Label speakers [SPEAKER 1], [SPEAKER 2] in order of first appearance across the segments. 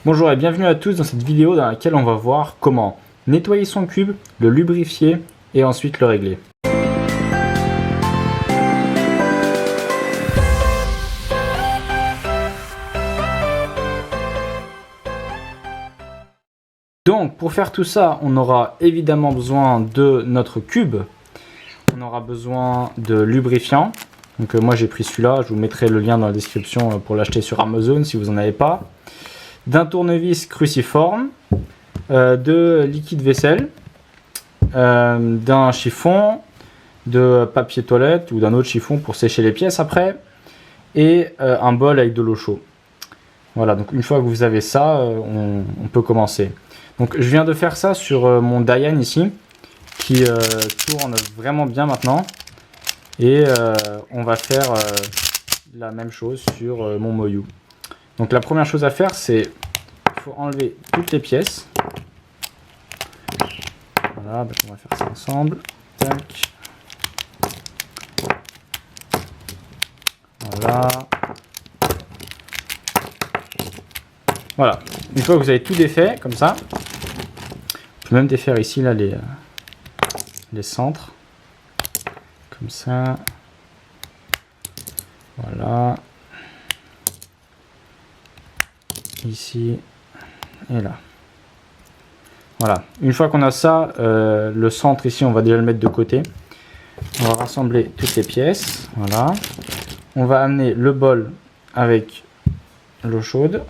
[SPEAKER 1] Bonjour et bienvenue à tous dans cette vidéo dans laquelle on va voir comment nettoyer son cube, le lubrifier et ensuite le régler. Donc pour faire tout ça, on aura évidemment besoin de notre cube, on aura besoin de lubrifiant. Donc moi j'ai pris celui-là, je vous mettrai le lien dans la description pour l'acheter sur Amazon si vous n'en avez pas. D'un tournevis cruciforme, de liquide vaisselle, d'un chiffon, de papier toilette ou d'un autre chiffon pour sécher les pièces après, et un bol avec de l'eau chaude. Voilà, donc une fois que vous avez ça, on peut commencer. Donc je viens de faire ça sur mon Dayan ici, qui tourne vraiment bien maintenant. Et on va faire la même chose sur mon Moyu. Donc la première chose à faire, c'est qu'il faut enlever toutes les pièces. Voilà, on va faire ça ensemble. Tac. Voilà. Voilà. Une fois que vous avez tout défait, comme ça, on peut même défaire ici là, les centres. Comme ça. Voilà. Ici et là. Voilà. Une fois qu'on a ça, le centre ici, on va déjà le mettre de côté. On va rassembler toutes les pièces. Voilà. On va amener le bol avec l'eau chaude.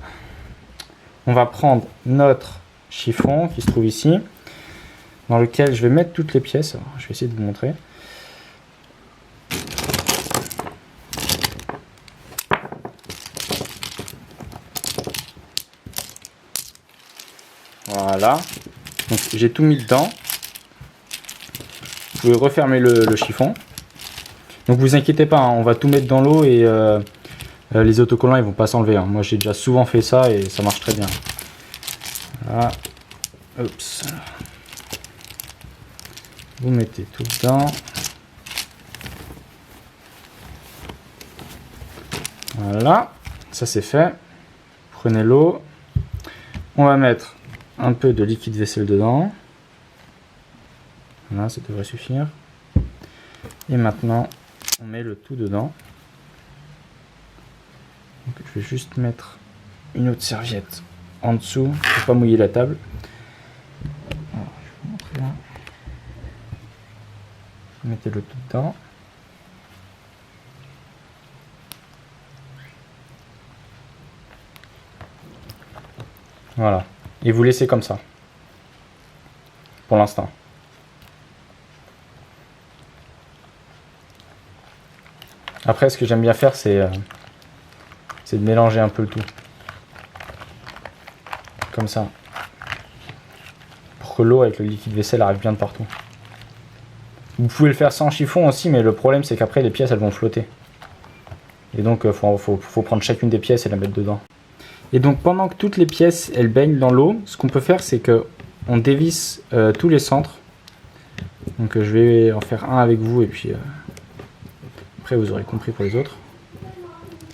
[SPEAKER 1] On va prendre notre chiffon qui se trouve ici, dans lequel je vais mettre toutes les pièces. Alors, je vais essayer de vous montrer. Voilà, donc j'ai tout mis dedans. Vous pouvez refermer le chiffon. Donc vous inquiétez pas, hein, on va tout mettre dans l'eau et les autocollants ils vont pas s'enlever. Hein. Moi j'ai déjà souvent fait ça et ça marche très bien. Voilà. Oups. Vous mettez tout dedans. Voilà, ça c'est fait. Prenez l'eau. On va mettre un peu de liquide vaisselle dedans. Voilà, ça devrait suffire. Et maintenant, on met le tout dedans. Donc, je vais juste mettre une autre serviette en dessous pour pas mouiller la table. Alors, je vais vous montrer là. Mettez le tout dedans. Voilà. Et vous laissez comme ça. Pour l'instant. Après, ce que j'aime bien faire, c'est de mélanger un peu le tout. Comme ça. Pour que l'eau avec le liquide vaisselle arrive bien de partout. Vous pouvez le faire sans chiffon aussi, mais le problème, c'est qu'après, les pièces, elles vont flotter. Et donc, faut prendre chacune des pièces et la mettre dedans. Et donc pendant que toutes les pièces elles baignent dans l'eau, ce qu'on peut faire c'est que on dévisse tous les centres. Donc je vais en faire un avec vous et puis après vous aurez compris pour les autres.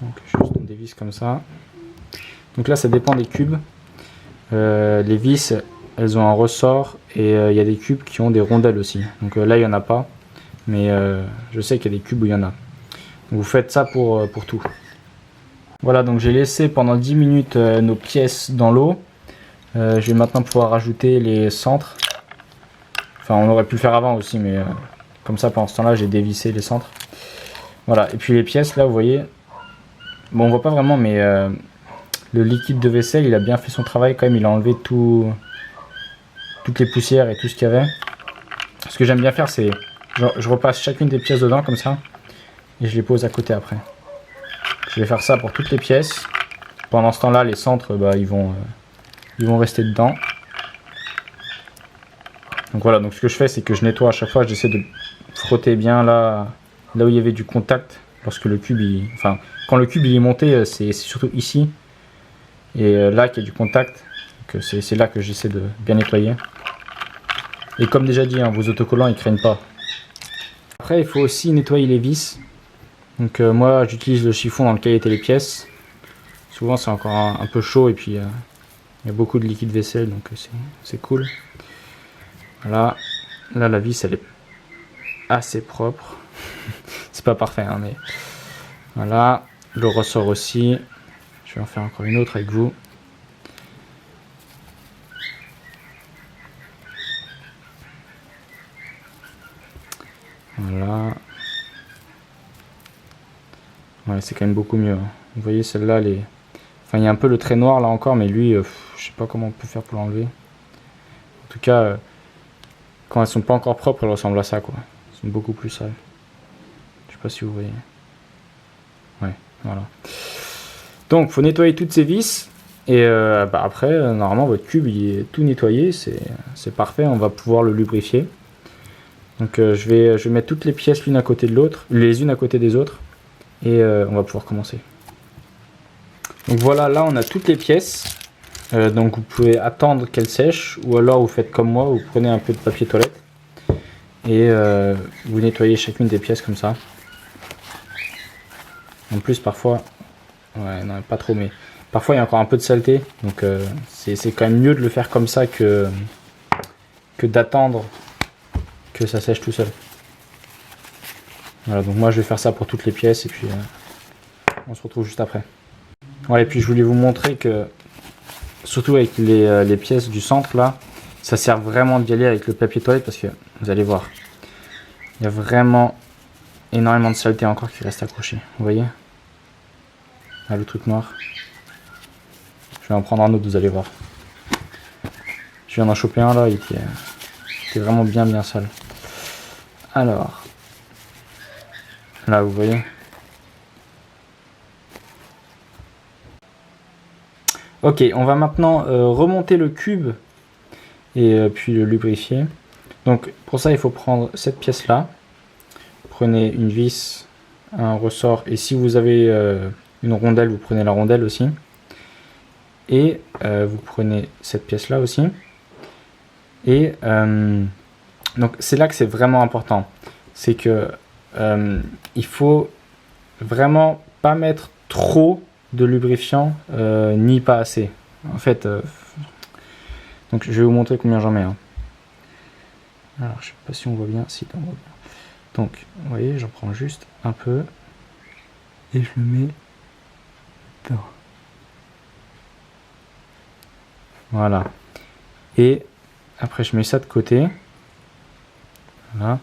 [SPEAKER 1] Donc juste on dévisse comme ça. Donc là ça dépend des cubes. Les vis elles ont un ressort et il y a des cubes qui ont des rondelles aussi. Donc là il n'y en a pas, mais je sais qu'il y a des cubes où il y en a. Donc vous faites ça pour tout. Voilà, donc j'ai laissé pendant 10 minutes nos pièces dans l'eau. Je vais maintenant pouvoir rajouter les centres. Enfin, on aurait pu le faire avant aussi, mais comme ça, pendant ce temps-là, j'ai dévissé les centres. Voilà, et puis les pièces, là, vous voyez, bon, on voit pas vraiment, mais le liquide de vaisselle, il a bien fait son travail quand même. Il a enlevé toutes les poussières et tout ce qu'il y avait. Ce que j'aime bien faire, c'est je repasse chacune des pièces dedans, comme ça, et je les pose à côté après. Je vais faire ça pour toutes les pièces. Pendant ce temps-là, les centres, ils vont rester dedans. Donc voilà, donc ce que je fais, c'est que je nettoie à chaque fois. J'essaie de frotter bien là où il y avait du contact. Lorsque le cube, quand le cube il est monté, c'est surtout ici. Et là qu'il y a du contact. C'est là que j'essaie de bien nettoyer. Et comme déjà dit, hein, vos autocollants ils craignent pas. Après, il faut aussi nettoyer les vis. Donc moi j'utilise le chiffon dans lequel étaient les pièces. Souvent c'est encore un peu chaud et puis Il y a beaucoup de liquide vaisselle, donc c'est cool. Voilà. Là, la vis, elle est assez propre. C'est pas parfait, hein, mais voilà. Le ressort aussi. Je vais en faire encore une autre avec vous. Voilà. Ouais, c'est quand même beaucoup mieux. Vous voyez, celle-là, elle est... Enfin, il y a un peu le trait noir là encore, mais lui, je sais pas comment on peut faire pour l'enlever. En tout cas, quand elles sont pas encore propres, elles ressemblent à ça, quoi. Elles sont beaucoup plus sales. Je sais pas si vous voyez. Ouais, voilà. Donc, faut nettoyer toutes ces vis. Et après, normalement, votre cube, il est tout nettoyé. C'est parfait. On va pouvoir le lubrifier. Donc, je vais mettre toutes les pièces l'une à côté de l'autre, les unes à côté des autres. Et on va pouvoir commencer. Donc voilà, là on a toutes les pièces. Donc vous pouvez attendre qu'elles sèchent, ou alors vous faites comme moi, vous prenez un peu de papier toilette et vous nettoyez chacune des pièces comme ça. En plus parfois, ouais non pas trop, mais parfois il y a encore un peu de saleté, donc c'est quand même mieux de le faire comme ça que d'attendre que ça sèche tout seul. Voilà, donc moi je vais faire ça pour toutes les pièces et puis on se retrouve juste après. Voilà, et puis je voulais vous montrer que, surtout avec les pièces du centre là, ça sert vraiment d'y aller avec le papier toilette parce que vous allez voir, il y a vraiment énormément de saleté encore qui reste accroché. Vous voyez là, le truc noir. Je vais en prendre un autre, vous allez voir. Je viens d'en choper un là, il était vraiment bien sale. Alors, là vous voyez. Ok, on va maintenant remonter le cube et puis le lubrifier. Donc pour ça il faut prendre cette pièce là. Prenez une vis, un ressort, et si vous avez une rondelle, vous prenez la rondelle aussi. Et vous prenez cette pièce là aussi. Et donc c'est là que c'est vraiment important. C'est que il faut vraiment pas mettre trop de lubrifiant ni pas assez. En fait, donc je vais vous montrer combien j'en mets. Hein. Alors je sais pas si on voit bien, si on voit bien. Donc vous voyez, j'en prends juste un peu et je le mets dedans. Voilà. Et après je mets ça de côté. Voilà.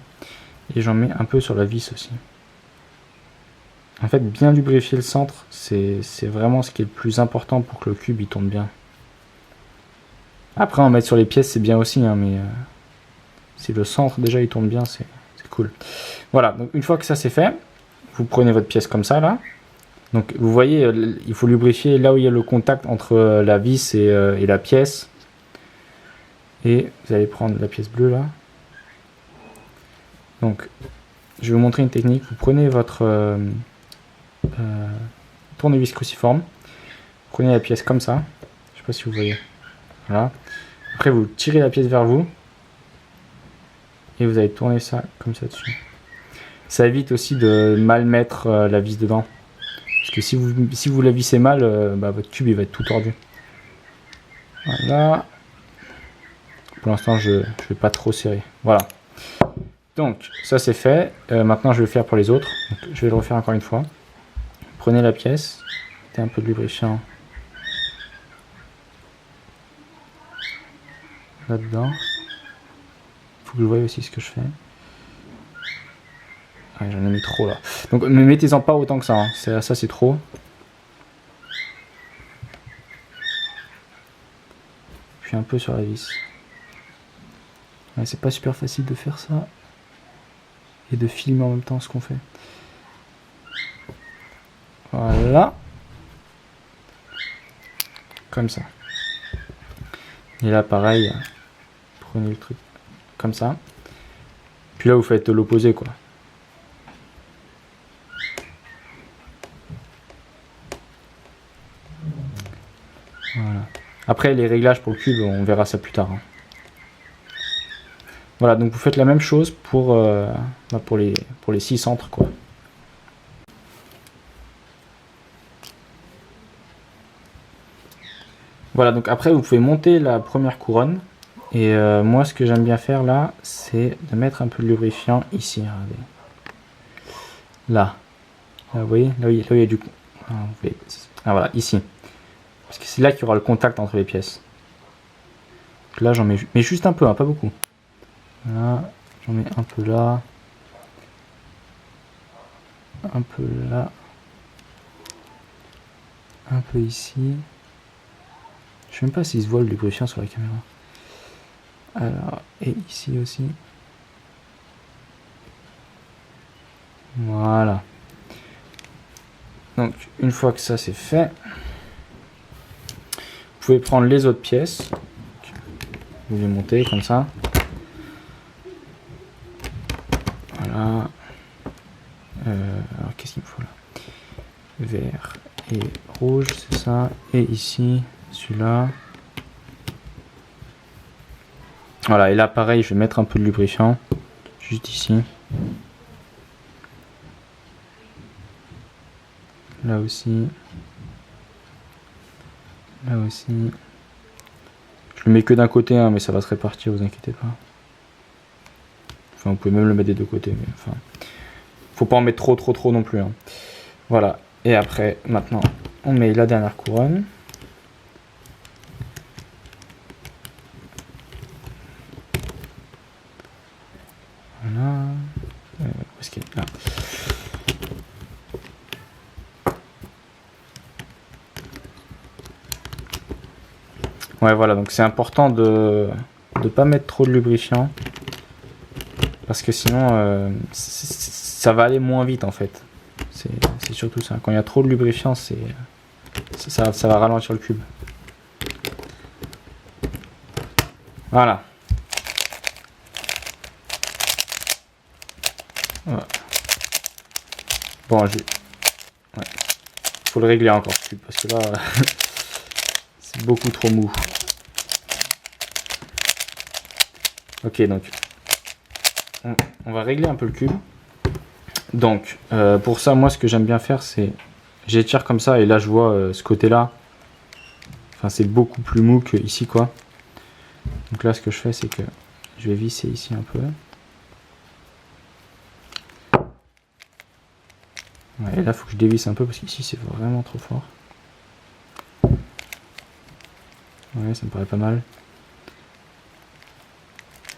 [SPEAKER 1] Et j'en mets un peu sur la vis aussi. En fait, bien lubrifier le centre, c'est vraiment ce qui est le plus important pour que le cube il tourne bien. Après, en mettre sur les pièces, c'est bien aussi, hein, mais si le centre déjà il tourne bien, c'est cool. Voilà, donc une fois que ça c'est fait, vous prenez votre pièce comme ça là. Donc vous voyez, il faut lubrifier là où il y a le contact entre la vis et la pièce. Et vous allez prendre la pièce bleue là. Donc, je vais vous montrer une technique. Vous prenez votre tournevis cruciforme, prenez la pièce comme ça, je sais pas si vous voyez, voilà. Après vous tirez la pièce vers vous et vous allez tourner ça comme ça dessus. Ça évite aussi de mal mettre la vis dedans, parce que si vous la vissez mal, votre cube il va être tout tordu. Voilà. Pour l'instant je vais pas trop serrer. Voilà. Donc ça c'est fait. Maintenant je vais le faire pour les autres. Donc, je vais le refaire encore une fois. Prenez la pièce, mettez un peu de lubrifiant là-dedans. Il faut que je voie aussi ce que je fais. Ouais, j'en ai mis trop là. Donc ne mettez-en pas autant que ça. Hein. Ça c'est trop. Puis un peu sur la vis. Ouais, c'est pas super facile de faire ça. Et de filmer en même temps ce qu'on fait. Voilà. Comme ça. Et là pareil, prenez le truc comme ça. Puis là vous faites l'opposé quoi. Voilà. Après les réglages pour le cube, on verra ça plus tard. Hein. Voilà, donc vous faites la même chose pour les 6 centres quoi. Voilà, donc après vous pouvez monter la première couronne. Et moi ce que j'aime bien faire là, c'est de mettre un peu de lubrifiant ici, regardez. Là, vous voyez, là où il y a du... Ah voilà, ici. Parce que c'est là qu'il y aura le contact entre les pièces. Donc là j'en mets mais juste un peu, hein, pas beaucoup. Là, j'en mets un peu là. Un peu là. Un peu ici. Je sais même pas s'il se voit le lubrifiant sur la caméra. Alors, et ici aussi. Voilà. Donc, une fois que ça c'est fait, vous pouvez prendre les autres pièces. Vous les montez comme ça. Voilà. Alors, qu'est-ce qu'il me faut là? Vert et rouge, c'est ça. Et ici, celui-là. Voilà, et là pareil, je vais mettre un peu de lubrifiant. Juste ici. Là aussi. Là aussi. Je le mets que d'un côté, hein, mais ça va se répartir, vous inquiétez pas. Enfin, vous pouvez même le mettre des deux côtés, mais enfin... Faut pas en mettre trop non plus. Hein. Voilà. Et après, maintenant, on met la dernière couronne. Voilà. Où est-ce qu'elle est là? Ouais, voilà. Donc c'est important de ne pas mettre trop de lubrifiant. Parce que sinon, ça va aller moins vite en fait. C'est surtout ça. Quand il y a trop de lubrifiant, ça va ralentir le cube. Voilà. Voilà. Bon, ouais. Faut le régler encore ce cube parce que là, c'est beaucoup trop mou. Ok, donc on va régler un peu le cube. Donc pour ça, moi ce que j'aime bien faire, c'est j'étire comme ça et là je vois ce côté là, enfin c'est beaucoup plus mou que ici quoi. Donc là ce que je fais, c'est que je vais visser ici un peu. Ouais, et là il faut que je dévisse un peu parce qu'ici c'est vraiment trop fort. Ouais, ça me paraît pas mal.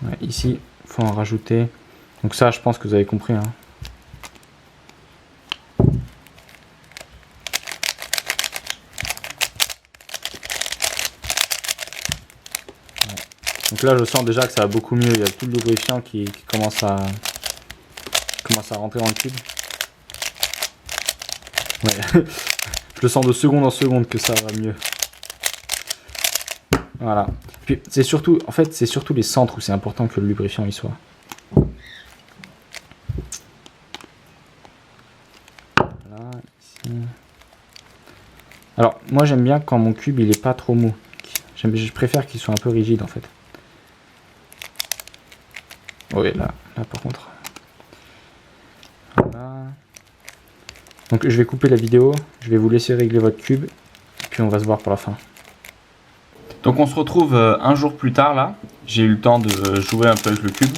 [SPEAKER 1] Ouais, ici il faut en rajouter. Donc ça je pense que vous avez compris, hein. Donc là je sens déjà que ça va beaucoup mieux, il y a tout le lubrifiant qui commence à rentrer dans le cube. Ouais. Je le sens de seconde en seconde que ça va mieux. Voilà. Puis c'est surtout, en fait, c'est surtout les centres où c'est important que le lubrifiant y soit. Voilà, ici. Alors, moi j'aime bien quand mon cube il est pas trop mou. Je préfère qu'il soit un peu rigide en fait. Oui, là par contre. Voilà. Donc je vais couper la vidéo, je vais vous laisser régler votre cube, puis on va se voir pour la fin. Donc on se retrouve un jour plus tard là, j'ai eu le temps de jouer un peu avec le cube.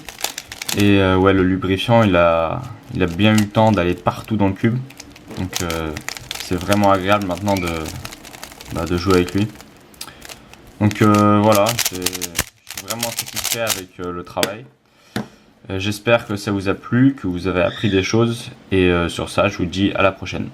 [SPEAKER 1] Et ouais, le lubrifiant il a bien eu le temps d'aller partout dans le cube. Donc c'est vraiment agréable maintenant de jouer avec lui. Donc voilà, je suis vraiment satisfait avec le travail. J'espère que ça vous a plu, que vous avez appris des choses. Et sur ça, je vous dis à la prochaine.